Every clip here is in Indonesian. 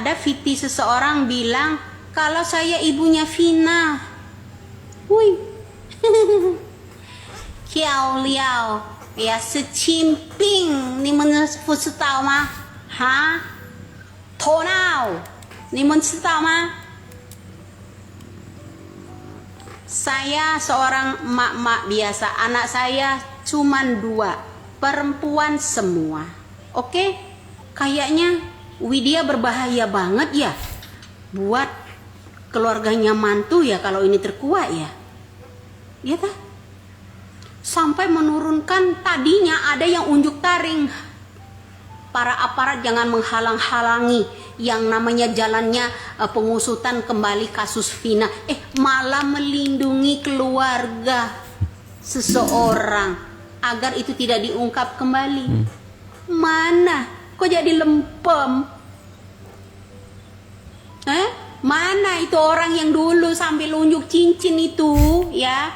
ada VT seseorang bilang kalau saya ibunya Vina. Wih. Kiao liao. Ya secimping. Ni men fu tahu mah? Ha? Tonau. Ni men tahu mah? Saya seorang mak-mak biasa. Anak saya cuman 2. Perempuan semua. Oke? Kayaknya Widya berbahaya banget ya buat keluarganya mantu ya kalau ini terkuak ya. Ya tah? Sampai menurunkan, tadinya ada yang unjuk taring. Para aparat jangan menghalang-halangi yang namanya jalannya pengusutan kembali kasus Vina. Malah melindungi keluarga seseorang agar itu tidak diungkap kembali. Mana? Kok jadi lempem? Mana itu orang yang dulu sambil unjuk cincin itu ya?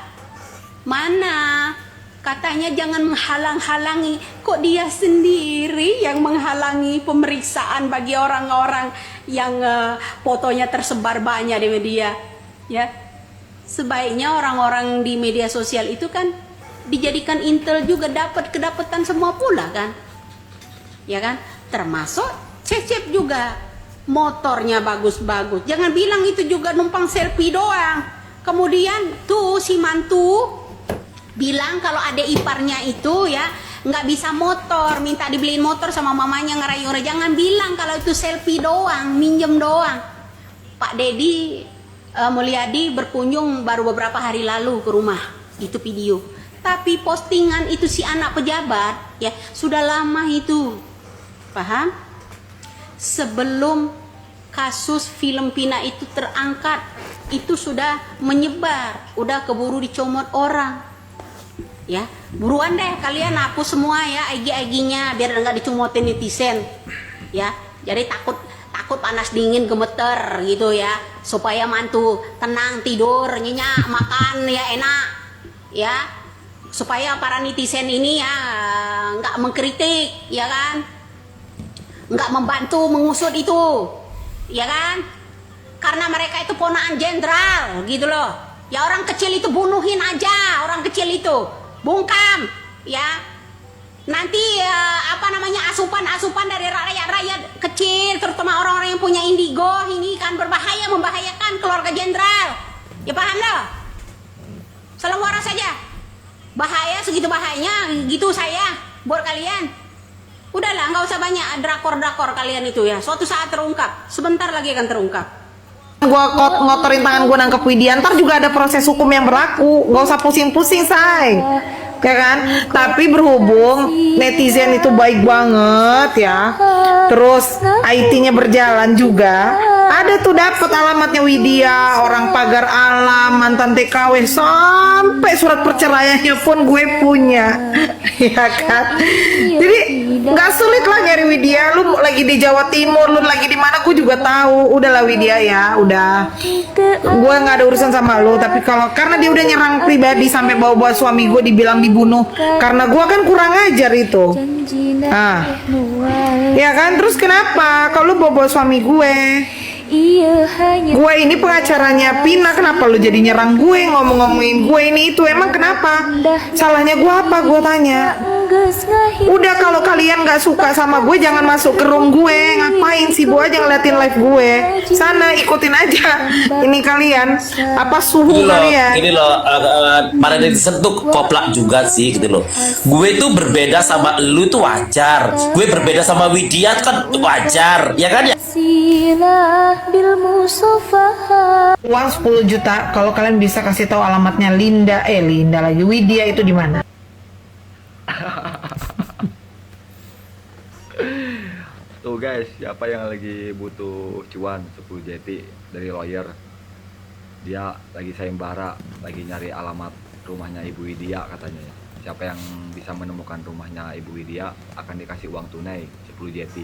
Mana? Katanya jangan menghalang-halangi. Kok dia sendiri yang menghalangi pemeriksaan bagi orang-orang yang fotonya tersebar banyak di media ya? Sebaiknya orang-orang di media sosial itu kan dijadikan intel juga, dapat kedapatan semua pula kan, ya kan? Termasuk Cecep juga, motornya bagus-bagus. Jangan bilang itu juga numpang selfie doang. Kemudian tuh si mantu bilang kalau adik iparnya itu ya nggak bisa motor, minta dibeliin motor sama mamanya, ngerayu-ngerayu. Jangan bilang kalau itu selfie doang, minjem doang. Pak Dedi Mulyadi berkunjung baru beberapa hari lalu ke rumah, itu video. Tapi postingan itu si anak pejabat ya sudah lama itu, paham? Sebelum kasus film Vina itu terangkat, itu sudah menyebar, udah keburu dicomot orang. Ya, buruan deh kalian hapus semua ya IG-nya biar nggak dicomotin netizen. Ya, jadi takut panas dingin gemeter gitu ya, supaya mantu tenang tidur nyenyak makan ya enak ya, supaya para netizen ini ya nggak mengkritik ya kan, nggak membantu mengusut itu ya kan, karena mereka itu ponakan jenderal gitu loh ya. Orang kecil itu bunuhin aja, orang kecil itu bungkam ya, nanti asupan dari rakyat kecil, terutama orang-orang yang punya indigo ini kan berbahaya, membahayakan keluarga jenderal ya, paham loh? Selalu waras saja, bahaya segitu bahayanya gitu saya buat kalian. Udahlah, nggak usah banyak drakor kalian itu ya, suatu saat terungkap, sebentar lagi akan terungkap. Gua ngotorin tangan gue nangkep Widya, ntar juga ada proses hukum yang berlaku, nggak usah pusing-pusing say, ya kan? Tapi berhubung netizen itu baik banget ya, terus IT-nya berjalan juga, ada tuh dapet alamatnya Widya, orang pagar alam, mantan TKW, sampai surat perceraiannya pun gue punya, ya kan? Jadi nggak sulit lah nyari Widya. Lu lagi di Jawa Timur, lu lagi di mana, gue juga tahu. Udahlah Widya ya, udah. Gue nggak ada urusan sama lu. Tapi kalau karena dia udah nyerang pribadi sampai bawa-bawa suami gue dibilang dibunuh, karena gue kan kurang ajar itu. Ya kan, terus kenapa kalau lu bawa-bawa suami gue? Gue ini pengacaranya Vina, kenapa lu jadi nyerang gue, ngomongin gue ini itu, emang kenapa? Salahnya gue apa, gue tanya. Udah, kalau kalian gak suka sama gue jangan masuk ke room gue, ngapain sibuk aja ngeliatin live gue, sana ikutin aja ini kalian, apa suhu kalian. Ini loh, para netizen tuh koplak juga sih gitu loh. Gue tuh berbeda sama lu tuh wajar, gue berbeda sama Widya kan wajar, ya kan ya? Uang 10 juta kalau kalian bisa kasih tahu alamatnya Linda lagi Widya itu di mana. Tuh guys, siapa yang lagi butuh cuan 10 JT dari lawyer, dia lagi sayembara, lagi nyari alamat rumahnya Ibu Widya katanya. Siapa yang bisa menemukan rumahnya Ibu Widya akan dikasih uang tunai 10 JT.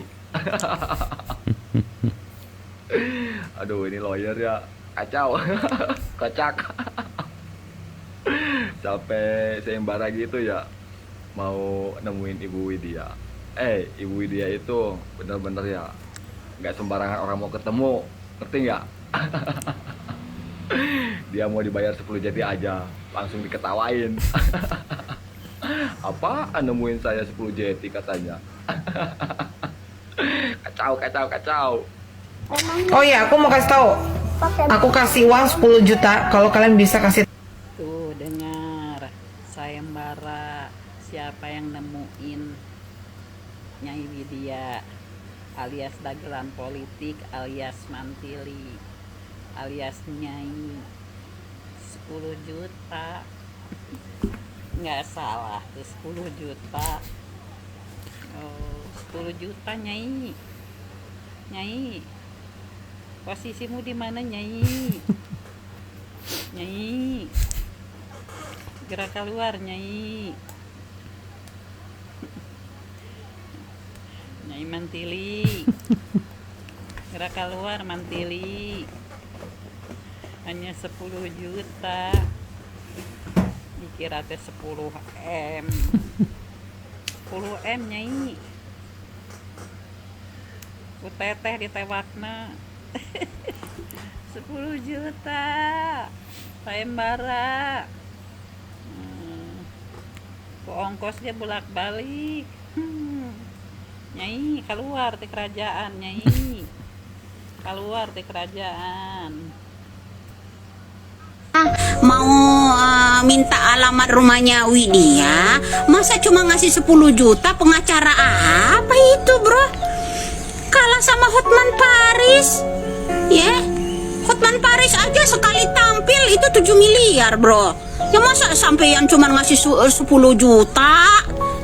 Aduh, ini lawyer ya kacau. Kocak. Sampai sayembara gitu ya, mau nemuin Ibu Widya. Ibu Widya itu bener-bener ya nggak sembarangan orang mau ketemu, ngerti nggak? Dia mau dibayar 10 JT aja, langsung diketawain. Apaan nemuin saya 10 JT katanya. Kacau. Oh iya, aku mau kasih tahu. Aku kasih uang 10 juta kalau kalian bisa kasih. Tuh dengar sayembara siapa yang nemuin Nyai Widya alias dagelan politik alias mantili alias Nyai 10 juta nggak salah tuh 10 juta. Oh 10 juta Nyai. Nyai posisimu di mana Nyai? Nyai gerak keluar Nyai. Nyai mantili gerak keluar mantili. Hanya 10 juta dikira teh 10 M 10 M Nyai ku teteh ditewakna 10 juta sayembara. Ku ongkos dia bolak balik. Nyai keluar di kerajaan Nyai keluar di kerajaan. Mau minta alamat rumahnya Widya, masa cuma ngasih 10 juta? Pengacara apa itu bro? Kalah sama Hotman Paris ya. Hotman Paris aja sekali tampil itu 7 miliar bro. Ya masa sampeyan cuma ngasih 10 juta?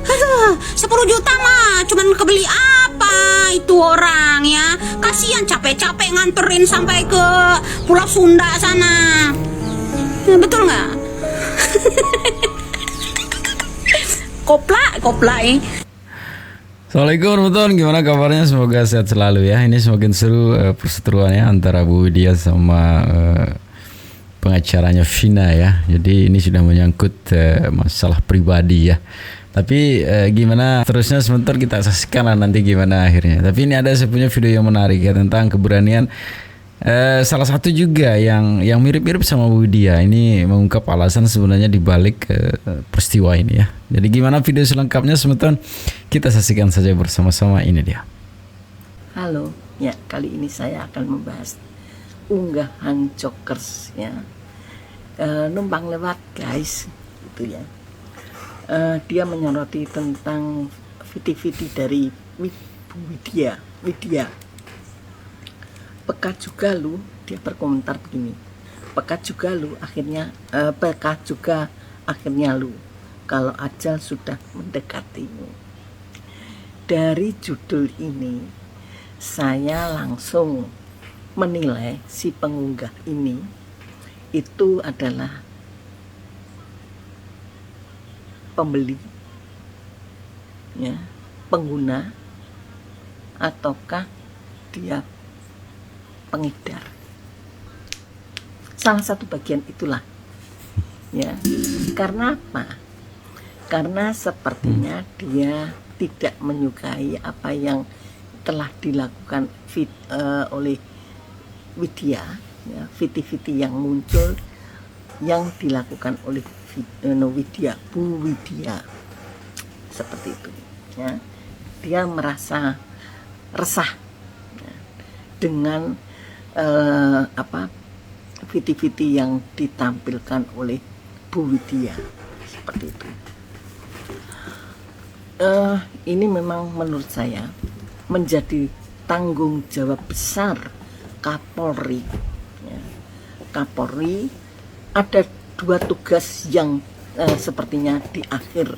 Aduh, 10 juta mah cuman kebeli apa itu orang ya. Kasihan capek-capek nganterin sampai ke Pulau Sunda sana. Ya, betul nggak? Koplak. Assalamualaikum warahmatullahi wabarakatuh. Gimana kabarnya? Semoga sehat selalu ya. Ini semakin seru perseteruannya antara Bu Widya sama pengacaranya Vina ya. Jadi ini sudah menyangkut masalah pribadi ya. Tapi gimana terusnya sebentar kita saksikan lah nanti gimana akhirnya. Tapi ini ada saya punya video yang menarik ya tentang keberanian salah satu juga yang mirip-mirip sama Bu Widya. Ini mengungkap alasan sebenarnya dibalik peristiwa ini ya. Jadi gimana video selengkapnya sebentar kita saksikan saja bersama-sama. Ini dia. Halo, ya kali ini saya akan membahas unggahan jokers ya, numpang lewat guys, gitu ya. Dia menyoroti tentang viti-viti dari Bu Widya. Pekat juga lu, dia berkomentar begini. Pekat juga akhirnya lu kalau ajal sudah mendekatimu. Dari judul ini saya langsung menilai si pengunggah ini itu adalah pembeli ya, pengguna ataukah dia pengedar. Salah satu bagian itulah ya. Karena apa? Karena sepertinya dia tidak menyukai apa yang telah dilakukan oleh Widya ya, viti-viti yang muncul yang dilakukan oleh Widya, Bu Widya seperti itu ya. Dia merasa resah ya, dengan viti-viti yang ditampilkan oleh Bu Widya seperti itu. Ini memang menurut saya menjadi tanggung jawab besar Kapolri ya. Kapolri ada 2 tugas yang sepertinya di akhir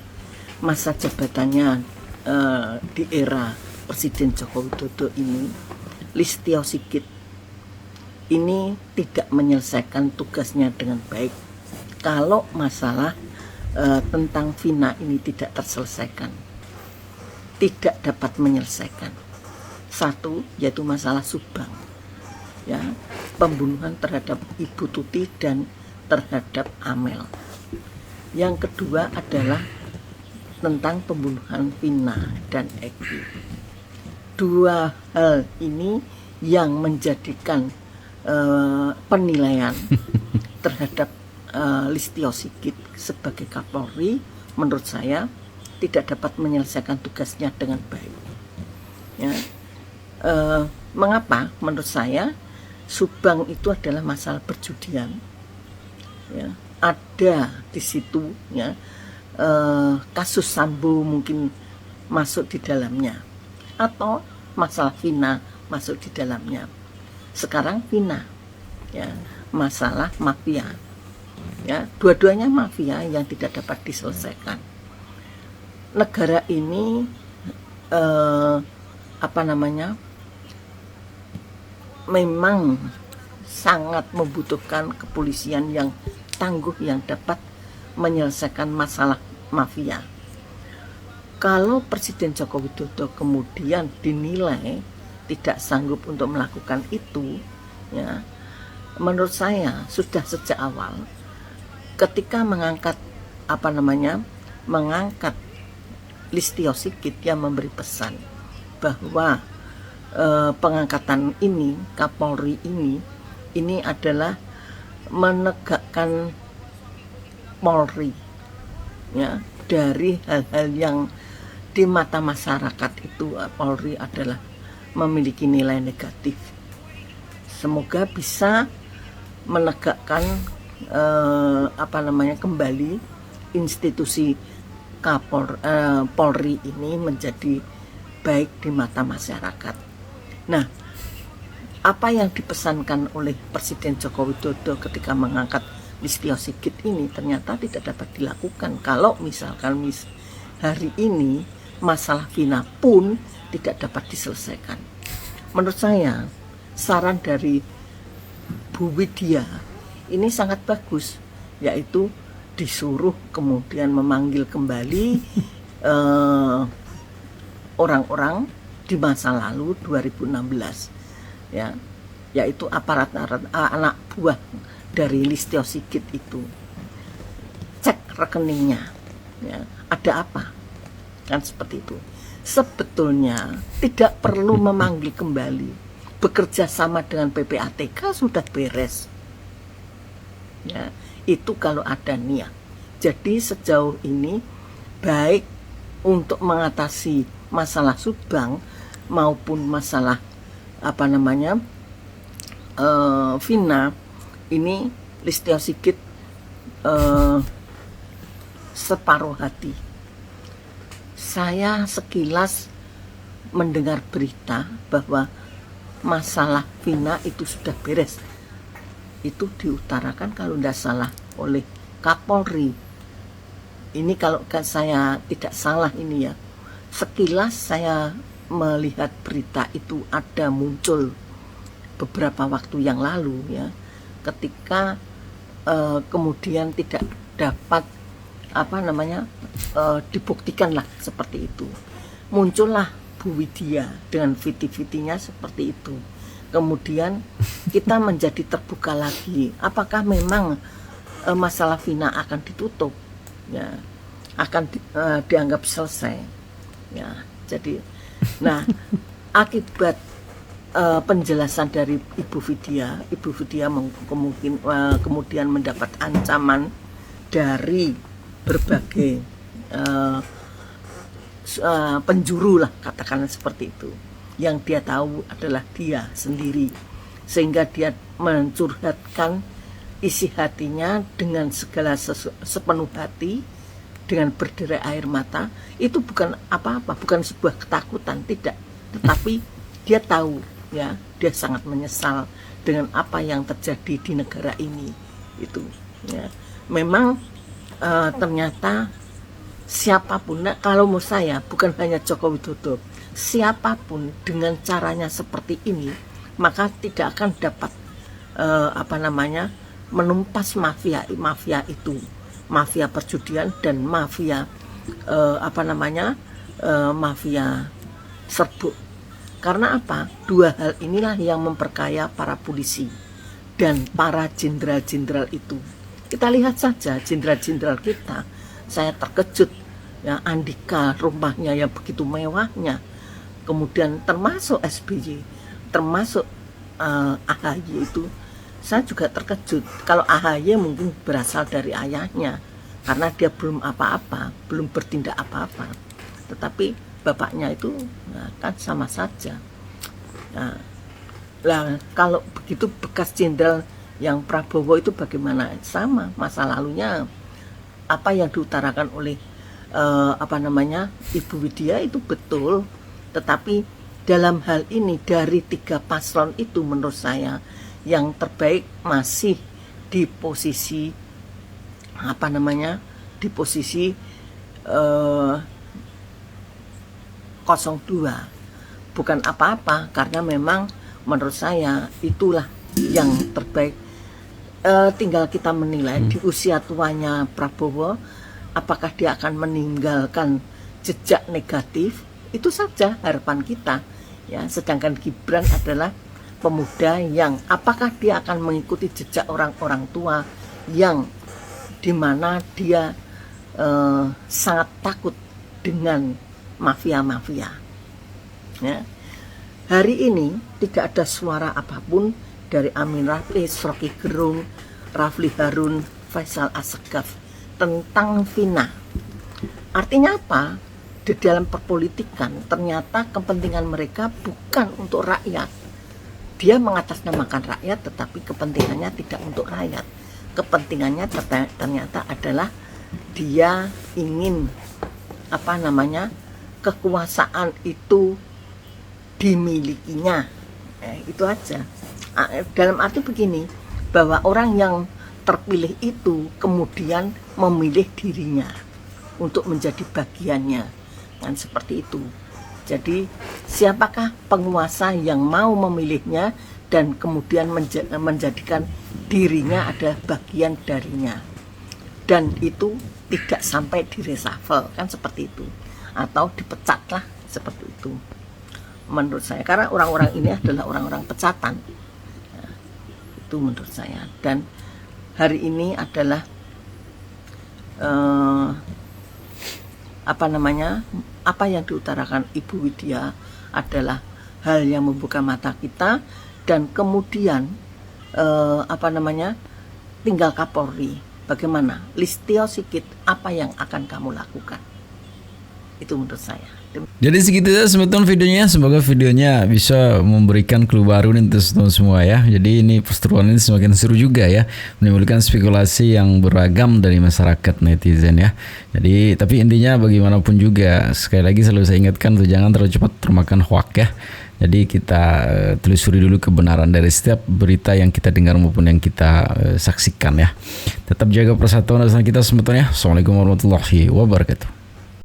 masa jabatannya di era Presiden Joko Widodo ini, Listio Sigit ini tidak menyelesaikan tugasnya dengan baik. Kalau masalah tentang Vina ini tidak terselesaikan, tidak dapat menyelesaikan. Satu, yaitu masalah Subang ya, pembunuhan terhadap Ibu Tuti dan terhadap Amel. Yang kedua adalah tentang pembunuhan Vina dan Eki. dua hal ini yang menjadikan penilaian terhadap Listio Sigit sebagai Kapolri menurut saya tidak dapat menyelesaikan tugasnya dengan baik. Ya. Mengapa? Menurut saya Subang itu adalah masalah perjudian. Ya. Ada di situ ya, kasus Sambo mungkin masuk di dalamnya, atau masalah Vina masuk di dalamnya. Sekarang Vina, ya, masalah mafia, ya, dua-duanya mafia yang tidak dapat diselesaikan. Negara ini memang sangat membutuhkan kepolisian yang tangguh yang dapat menyelesaikan masalah mafia. Kalau Presiden Joko Widodo kemudian dinilai tidak sanggup untuk melakukan itu, ya, menurut saya sudah sejak awal ketika mengangkat Listio Sigit yang memberi pesan bahwa pengangkatan ini, Kapolri ini adalah menegakkan Polri, ya, dari hal-hal yang di mata masyarakat itu Polri adalah memiliki nilai negatif. Semoga bisa menegakkan kembali institusi Polri ini menjadi baik di mata masyarakat. Nah, apa yang dipesankan oleh Presiden Joko Widodo ketika mengangkat Listio Sigit ini ternyata tidak dapat dilakukan kalau misalkan hari ini masalah Vina pun tidak dapat diselesaikan. Menurut saya saran dari Bu Widya ini sangat bagus, yaitu disuruh kemudian memanggil kembali orang-orang di masa lalu 2016, ya, yaitu aparat anak buah dari Listio Sigit itu. Cek rekeningnya, ya, ada apa, kan seperti itu. Sebetulnya tidak perlu memanggil kembali, bekerja sama dengan PPATK sudah beres, ya, itu kalau ada niat. Jadi sejauh ini baik untuk mengatasi masalah Subang maupun masalah Vina ini Listio Sigit separuh hati. Saya sekilas mendengar berita bahwa masalah Vina itu sudah beres. Itu diutarakan kalau tidak salah oleh Kapolri. Ini kalau saya tidak salah ini ya, sekilas saya melihat berita itu ada muncul beberapa waktu yang lalu ya, ketika kemudian tidak dapat dibuktikan lah seperti itu. Muncullah Bu Widya dengan viti-vitinya seperti itu. Kemudian kita menjadi terbuka lagi, apakah memang masalah Vina akan ditutup, ya, akan dianggap selesai, ya. Jadi, nah, akibat penjelasan dari Ibu Widya kemudian mendapat ancaman dari berbagai penjuru lah, katakanlah seperti itu. Yang dia tahu adalah dia sendiri, sehingga dia mencurhatkan isi hatinya dengan segala sepenuh hati, dengan berderai air mata. Itu bukan apa-apa, bukan sebuah ketakutan, tidak, tetapi dia tahu, ya, dia sangat menyesal dengan apa yang terjadi di negara ini. Itu, ya, memang ternyata siapapun, nah, kalau mau saya bukan hanya Joko Widodo, siapapun dengan caranya seperti ini, maka tidak akan dapat menumpas mafia itu, mafia perjudian dan mafia mafia serbuk. Karena apa? Dua hal inilah yang memperkaya para polisi dan para jenderal-jenderal itu. Kita lihat saja jenderal-jenderal kita, saya terkejut, ya, Andika rumahnya yang begitu mewahnya, kemudian termasuk SBY, termasuk AHY itu, saya juga terkejut. Kalau AHY mungkin berasal dari ayahnya, karena dia belum apa-apa, belum bertindak apa-apa. Tetapi bapaknya itu kan sama saja. Nah, kalau begitu bekas jenderal yang Prabowo itu bagaimana? Sama, masa lalunya apa yang diutarakan oleh Ibu Widya itu betul. Tetapi dalam hal ini dari 3 paslon itu menurut saya yang terbaik masih di posisi di posisi 02. Bukan apa-apa, karena memang menurut saya itulah yang terbaik. Tinggal kita menilai di usia tuanya Prabowo, apakah dia akan meninggalkan jejak negatif. Itu saja harapan kita ya. Sedangkan Gibran adalah pemuda yang apakah dia akan mengikuti jejak orang-orang tua yang dimana dia sangat takut dengan mafia-mafia ya. Hari ini tidak ada suara apapun dari Amin Rais, Rocky Gerung, Rafli Harun, Faisal Assegaf tentang Vina. Artinya apa? Di dalam perpolitikan ternyata kepentingan mereka bukan untuk rakyat. Dia mengatasnamakan rakyat, tetapi kepentingannya tidak untuk rakyat. Kepentingannya ternyata adalah dia ingin kekuasaan itu dimilikinya. Itu aja. Dalam arti begini, bahwa orang yang terpilih itu kemudian memilih dirinya untuk menjadi bagiannya, kan seperti itu. Jadi siapakah penguasa yang mau memilihnya dan kemudian menjadikan dirinya ada bagian darinya, dan itu tidak sampai di reshuffle, kan seperti itu, atau dipecatlah seperti itu menurut saya, karena orang-orang ini adalah orang-orang pecatan. Itu menurut saya. Dan hari ini adalah apa yang diutarakan Ibu Widya adalah hal yang membuka mata kita. Dan kemudian tinggal Kapolri, bagaimana Listio Sigit, apa yang akan kamu lakukan? Itu menurut saya. Jadi segitu ya sebetulnya videonya. Semoga videonya bisa memberikan clue baru nih untuk teman semua ya. Jadi ini perseteruan ini semakin seru juga ya, menimbulkan spekulasi yang beragam dari masyarakat netizen ya. Jadi tapi intinya bagaimanapun juga, sekali lagi selalu saya ingatkan untuk jangan terlalu cepat termakan hoak ya. Jadi kita telusuri dulu kebenaran dari setiap berita yang kita dengar maupun yang kita saksikan ya. Tetap jaga persatuan dan kita sebetulnya. Assalamualaikum warahmatullahi wabarakatuh.